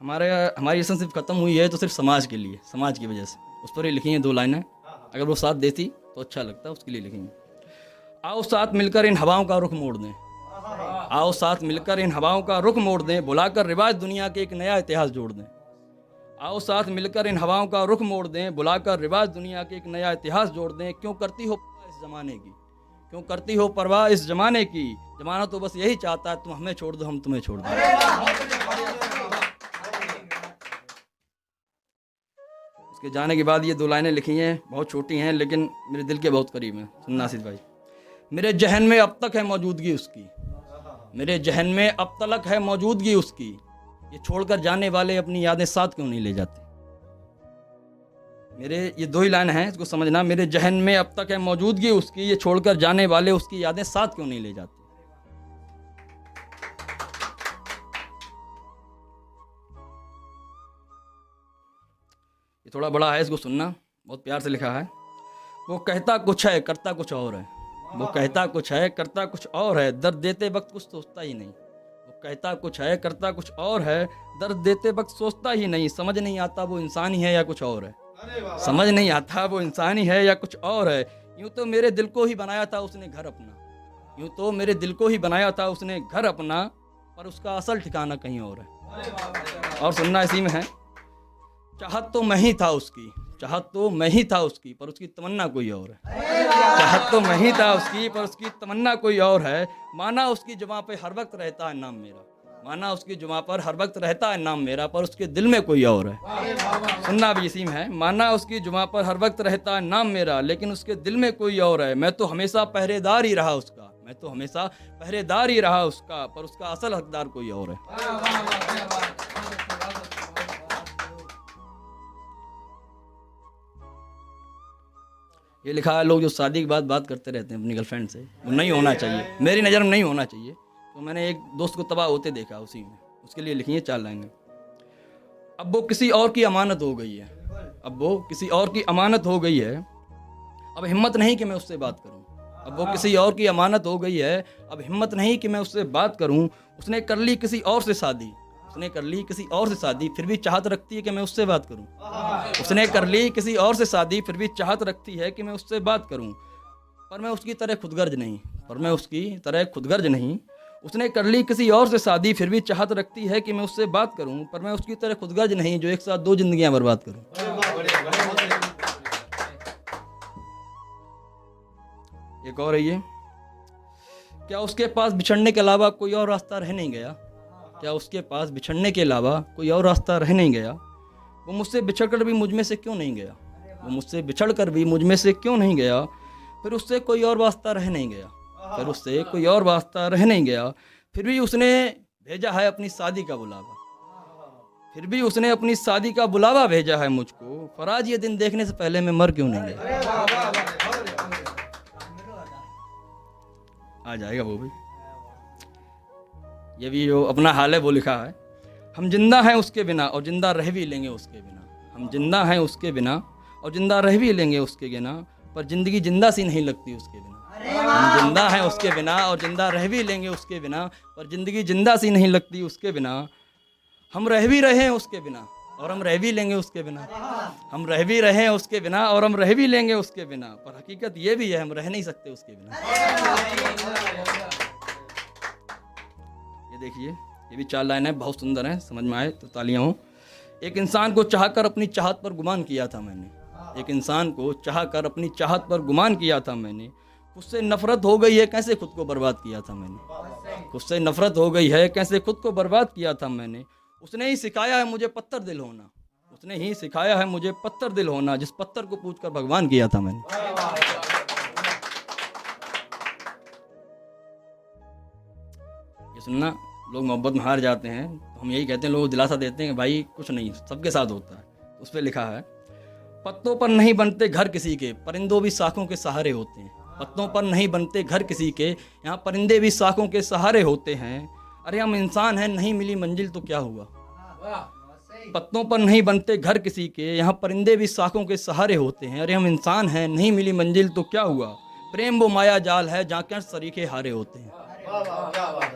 हमारी रिलेशनशिप ख़त्म हुई है तो सिर्फ समाज के लिए, समाज की वजह से। उस पर ही लिखी हैं 2 लाइनें, अगर वो साथ देती तो अच्छा लगता, उसके लिए लिखेंगे। आओ साथ मिलकर इन हवाओं का रुख मोड़ दें, आओ साथ मिलकर इन हवाओं का रुख मोड़ दें, बुलाकर रिवाज दुनिया के एक नया इतिहास जोड़ दें। आओ साथ मिलकर इन हवाओं का रुख मोड़ दें, बुलाकर रिवाज दुनिया के एक नया इतिहास जोड़ दें। क्यों करती हो परवाह इस ज़माने की, क्यों करती हो परवाह इस ज़माने की, ज़माना तो बस यही चाहता है तुम हमें छोड़ दो, हम तुम्हें छोड़ दें। उसके जाने के बाद ये 2 लाइनें लिखी हैं, बहुत छोटी हैं लेकिन मेरे दिल के बहुत करीब हैं। सुनना आसिफ भाई। मेरे जहन में अब तक है मौजूदगी उसकी, मेरे जहन में अब तक है मौजूदगी उसकी, ये छोड़कर जाने वाले अपनी यादें साथ क्यों नहीं ले जाते। मेरे ये 2 ही लाइन हैं, इसको समझना। मेरे जहन में अब तक है मौजूदगी उसकी, ये छोड़कर जाने वाले उसकी यादें साथ क्यों नहीं ले जाते। ये थोड़ा बड़ा है, इसको सुनना, बहुत प्यार से लिखा है। वो कहता कुछ है करता कुछ और है, वो कहता कुछ है करता कुछ और है, दर्द देते वक्त कुछ सोचता ही नहीं। वो कहता कुछ है करता कुछ और है, दर्द देते वक्त सोचता ही नहीं। समझ नहीं आता वो इंसान ही है या कुछ और है, समझ नहीं आता वो इंसान ही है या कुछ और है। यूँ तो मेरे दिल को ही बनाया था उसने घर अपना, यूँ तो मेरे दिल को ही बनाया था उसने घर अपना, पर उसका असल ठिकाना कहीं और है। और सुनना इसी में है। चाहत तो मैं ही था उसकी, चाहत तो मैं ही था उसकी, पर उसकी तमन्ना कोई और है। चाहत तो मैं ही था उसकी, पर उसकी तमन्ना कोई और है। माना उसकी जुबां पे हर वक्त रहता है नाम मेरा, माना उसकी जुबां पर हर वक्त रहता है नाम मेरा, पर उसके दिल में कोई और है। सुनना भी इसी में है। माना उसकी जुबां पर हर वक्त रहता है नाम मेरा, लेकिन उसके दिल में कोई और है। मैं तो हमेशा पहरेदार ही रहा उसका, मैं तो हमेशा पहरेदार ही रहा उसका, पर उसका असल हकदार कोई और है। ये लिखा है, लोग जो शादी के बाद बात करते रहते हैं अपनी गर्लफ्रेंड से, वो नहीं होना चाहिए, मेरी नज़र में नहीं होना चाहिए। तो मैंने एक दोस्त को तबाह होते देखा उसी में, उसके लिए लिखी है 4 लाइनें। अब वो किसी और की अमानत हो गई है, अब वो किसी और की अमानत हो गई है, अब हिम्मत नहीं कि मैं उससे बात करूं। अब वो किसी और की अमानत हो गई है, अब हिम्मत नहीं कि मैं उससे बात करूं। उसने कर ली किसी और से शादी, उसने कर ली किसी और से शादी, फिर भी चाहत रखती है कि मैं उससे बात करूं। उसने कर ली किसी और से शादी, फिर भी चाहत रखती है कि मैं उससे बात करूं, पर मैं उसकी तरह खुदगर्ज नहीं, पर मैं उसकी तरह खुदगर्ज नहीं। उसने कर ली किसी और से शादी, फिर भी चाहत रखती है कि मैं उससे बात करूं, पर मैं उसकी तरह खुदगर्ज नहीं जो एक साथ 2 जिंदगियां बर्बाद करूं। एक और है ये। क्या उसके पास बिछड़ने के अलावा कोई और रास्ता रह नहीं गया, क्या उसके पास बिछड़ने के अलावा कोई और रास्ता रह नहीं गया। वो मुझसे बिछड़कर भी मुझ में से क्यों नहीं गया, वो मुझसे बिछड़कर भी मुझ में से क्यों नहीं गया। फिर उससे कोई और वास्ता रह नहीं गया, फिर उससे कोई और वास्ता रह नहीं गया। फिर भी उसने भेजा है अपनी शादी का बुलावा, फिर भी उसने अपनी शादी का बुलावा भेजा है मुझको। फराज ये दिन देखने से पहले मैं मर क्यों नहीं गया। आ जाएगा वो भी। ये भी जो अपना हाल है वो लिखा है। हम जिंदा हैं उसके बिना और जिंदा रह भी लेंगे उसके बिना, हम जिंदा हैं उसके बिना और जिंदा रह भी लेंगे उसके बिना, पर जिंदगी जिंदा सी नहीं लगती उसके बिना। हम जिंदा हैं उसके बिना और जिंदा रह भी लेंगे उसके बिना, पर जिंदगी जिंदा सी नहीं लगती उसके बिना। हम रह भी रहे हैं उसके बिना और हम रह भी लेंगे उसके बिना, हम रह भी रहे हैं उसके बिना और हम रह भी लेंगे उसके बिना, पर हकीकत ये भी है हम रह नहीं सकते उसके बिना। ये देखिए, ये भी 4 लाइन है, बहुत सुंदर है, समझ में आए तो तालियां हो। एक इंसान को चाहकर अपनी चाहत पर गुमान किया था मैंने, एक इंसान को चाहकर अपनी चाहत पर गुमान किया था मैंने। खुद से नफरत हो गई है कैसे खुद को बर्बाद किया था मैंने, खुद से नफरत हो गई है कैसे खुद को बर्बाद किया था मैंने। उसने ही सिखाया है मुझे पत्थर दिल होना, उसने ही सिखाया है मुझे पत्थर दिल होना, जिस पत्थर को पूछकर भगवान किया था मैंने। ये सुनना, लोग मोहब्बत में हार जाते हैं तो हम यही कहते हैं, लोग दिलासा देते हैं कि भाई कुछ नहीं, सबके साथ होता है। उस पर लिखा है, पत्तों पर नहीं बनते घर किसी के, परिंदों भी शाखों के सहारे होते हैं। पत्तों पर नहीं बनते घर किसी के, यहाँ परिंदे भी शाखों के सहारे होते हैं। अरे हम इंसान हैं, नहीं मिली मंजिल तो क्या हुआ। पत्तों पर नहीं बनते घर किसी के, यहाँ परिंदे भी शाखों के सहारे होते हैं। अरे हम इंसान हैं, नहीं मिली मंजिल तो क्या हुआ। प्रेम वो माया जाल है जहाँ के सरीखे हारे होते हैं। वाह वाह क्या बात